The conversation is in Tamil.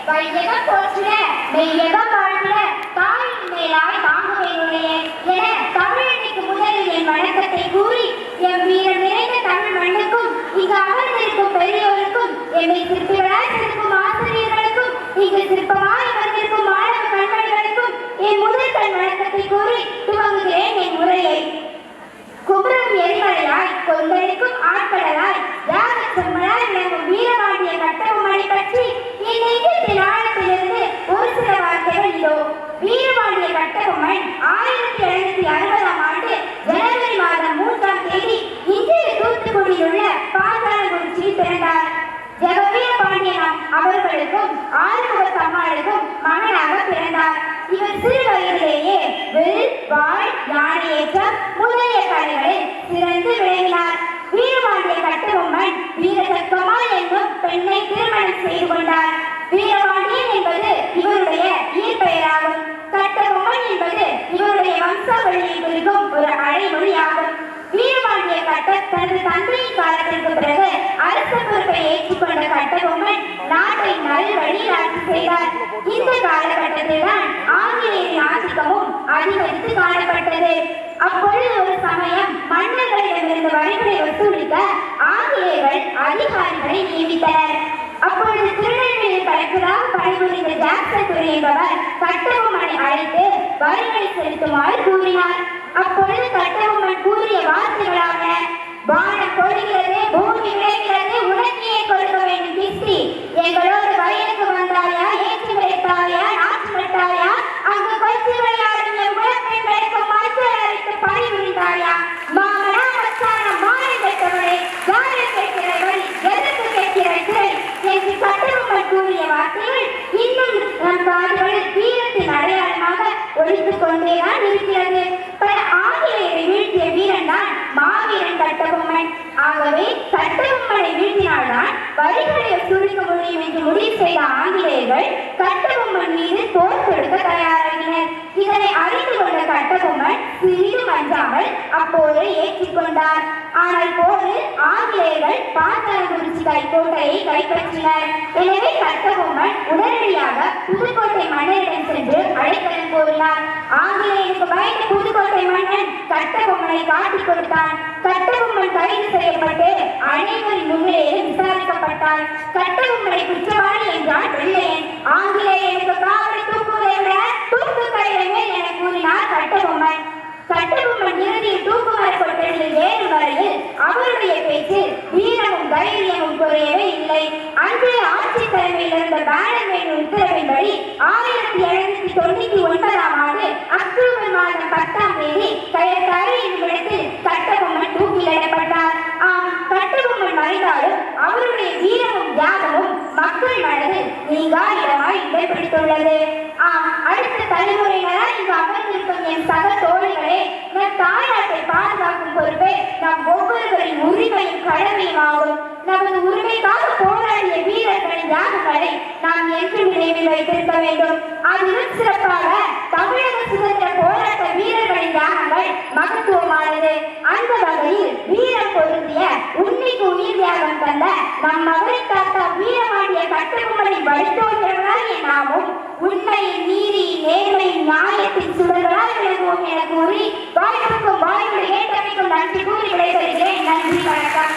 வையகம் போற்றிட மெய்யகம் வாழ்ந்திட தாயின் மேலாய் தாங்குவேனுடைய என தமிழனுக்கு முதலில் என் வணக்கத்தை கூறி என் வீரம் நிறைந்த தமிழ் மண்ணுக்கும் இங்கு அமர்ந்திருக்கும் பெரியோருக்கும் எம்மை சிற்பிகளாய் சிறக்கும் ஆசிரியர்களுக்கும் இங்கு சிற்பமாய் அமர்ந்திருக்கும் மாணவ கண்மணிகளுக்கும் என் முதல் கண் வணக்கத்தை கூறி துவங்குகிறேன் என் உரையை. குமரம் எரிமலையாய் கொந்தளிக்கும் ஆட்கடலாய் யாக செம்மலாய் விளங்கும் வீரபாண்டிய கட்டபொம்மனை பற்றி என் நெஞ்சத்தின் ஆழத்திலிருந்து ஒரு சில வார்த்தைகள் இதோ. வீரபாண்டிய கட்டபொம்மன் 1760ஆம் ஆண்டு ஜனவரி மாதம் 3ஆம் தேதி இன்றைய தூத்துக்குடியில் உள்ள பாஞ்சாலங்குறிச்சியில் பிறந்தார். ஜெகவீர பாண்டியன் அவர்களுக்கும் ஆறுமுகத்தம்மாளுக்கும் மகனாக பிறந்தார். இவர் சிறு வயதிலேயே வில், வாள், யானையேற்றம் முதலிய கலைகளில் சிறந்து விளங்கினார். வீரபாண்டிய கட்டபொம்மன் வீரசக்கமா என்னும் பெண்ணை திருமணம் செய்து கொண்டார். வீரபாண்டியன் என்பது இவருடைய இயற்பெயராகும். கட்டபொம்மன் என்பது இவருடைய வம்சாவளியை குறிக்கும் ஒரு அடைமொழியாகும். வீரபாண்டிய கட்டர் தனது தந்தையின் காலத்திற்கு பிறகு அரச பொறுப்பை ஏற்றுக்கொண்ட கட்டபொம்மன் நாட்டை நல்வழியில் ஆட்சி செய்தார். இந்த காலகட்டத்தில் தான் ஆங்கிலேயரின் ஆதிக்கமும் அதிகரித்து காணப்பட்டது. அப்பொழுது ஒரு சமயம் மன்னர்களிடமிருந்து வரிகளை வசூலிக்க ஆங்கிலேயர்கள் அதிகாரிகளை நியமித்தனர். அப்பொழுது திருநெல்வேலி கலெக்டராக பணிபுரிந்த ஜாக்சன் துரை என்பவர் கட்டபொம்மனை அழைத்து வரிகளை செலுத்துமாறு கூறினார். அப்பொழுது கட்டபொம்மன் கூறிய வார்த்தைகளான, வானம் பொழிகிறது, பூமி விளைகிறது, உனக்கே கொடுக்க வேண்டும் கிஸ்தி, எங்களோடு வயலுக்கு வந்தாயா, ஏற்றி வைத்தாயா, நாற்று நட்டாயா, அங்கு கொச்சி விளையாடும் என் உலகங்களுக்கு மஞ்சள் அரைத்து பணிபுரிந்தாயா, மாமனா மச்சானம் மாறி வைத்தவளே, யாரை கேட்கிற வழி, எதற்கு கேட்கிற திரை என்று கட்டபொம்மன் கூறிய வார்த்தைகள் இன்னும் நம் காதுகளில் வீரத்தின் அடையாளமாக ஒழித்துக் கொண்டேதான் இருக்கிறது. பல ஆங்கிலேயரை வீழ்த்திய வீரன் தான் மாவீரன் கட்டபொம்மன். ஆகவே கட்டபொம்மனை வீழ்த்தினால்தான் வரிகளை சுருக்க முடியும் என்று முடிவு செய்த ஆங்கிலேயர்கள் கட்டபொம்மன் மீது போர் தொடுக்க தயாராகினர். இதனை அறிந்து கொண்ட கட்டபொம்மன் சிறிது அஞ்சாமல் அப்போரை ஏற்றுக்கொண்டார். ஆனால் போரில் ஆங்கிலேயர்கள் பாஞ்சாலங்குறிச்சி கோட்டையை கைப்பற்றினர். எனவே கட்டபொம்மன் உடனடியாக புதுக்கோட்டை மன்னரிடம் சென்று அழைக்கலம் கோரினார். ஆங்கிலேயருக்கு பயந்த புதுக்கோட்டை மன்னன் கட்டபொம்மனை காட்டிக் கொடுத்தான். கட்டபொம்மன் கைது செய்யப்பட்டு அனைவரின் முன்னிலையில் விசாரிக்கப்பட்டார். கட்டபொம்மனை குற்றவாளி என்றான் வெள்ளையன். ஆங்கிலேயருக்கு காவலை தூக்குவதை விட தூக்குக்கயிறுமே என கூறினார் கட்டபொம்மன். கட்டபொம்மன் இறுதியில் தூக்குமர கொட்டடியில் ஏறும் வரையில் அவருடைய பேச்சில் வீரமும் தைரியமும் குறையவே இல்லை. அன்றைய ஆட்சி தலைமையில் இருந்த பேனர்மேன் உத்தரவின்படி 1799ஆம் ஆண்டு அக்டோபர் மாதம் 10ஆம் தேதி கயத்தாறு என்னுமிடத்தில் கட்டபொம்மன் தூக்கிலிடப்பட்டார். கட்டபொம்மன் மறைந்தாலும் அவருடைய வீரமும் தியாகமும் மக்கள் மனதில் நீங்கா இடமாய் இடம் பிடித்துள்ளது. அடுத்த தலைமுறையினரால் இங்கு அமர்ந்திருக்கும் என் சக தோழிகளே, நம் தாய்நாட்டை பாதுகாக்கும் பொறுப்பே நம் ஒவ்வொருவரின் உரிமையும் கடமையும் ஆகும். நமது உரிமைக்காக போராடிய வீரர்களின் தியாகங்களை நாம் என்றும் நினைவில் வைத்திருக்க வேண்டும். அதிலும் சிறப்பாக தமிழக சுதந்திர போராட்ட வீரர்களின் தியாகங்கள் மகத்துவமானது. அந்த வகையில் வீரம் பொருந்திய உண்மைக்கு உயிர் தியாகம் தந்த நம் மதுரை தாத்தா வீரபாண்டிய கட்டபொம்மனை வழித்தோன்றவர்களாகிய நாமும் உண்மையின், நீதியின், நேர்மையின், நியாயத்தின் சுடர்களால் விளங்குவோம் என கூறி வாய்ப்புக்கும் வாய்ப்புகளை ஏற்றமைக்கும் நன்றி கூறி விடைபெறுகிறேன். நன்றி, வணக்கம்.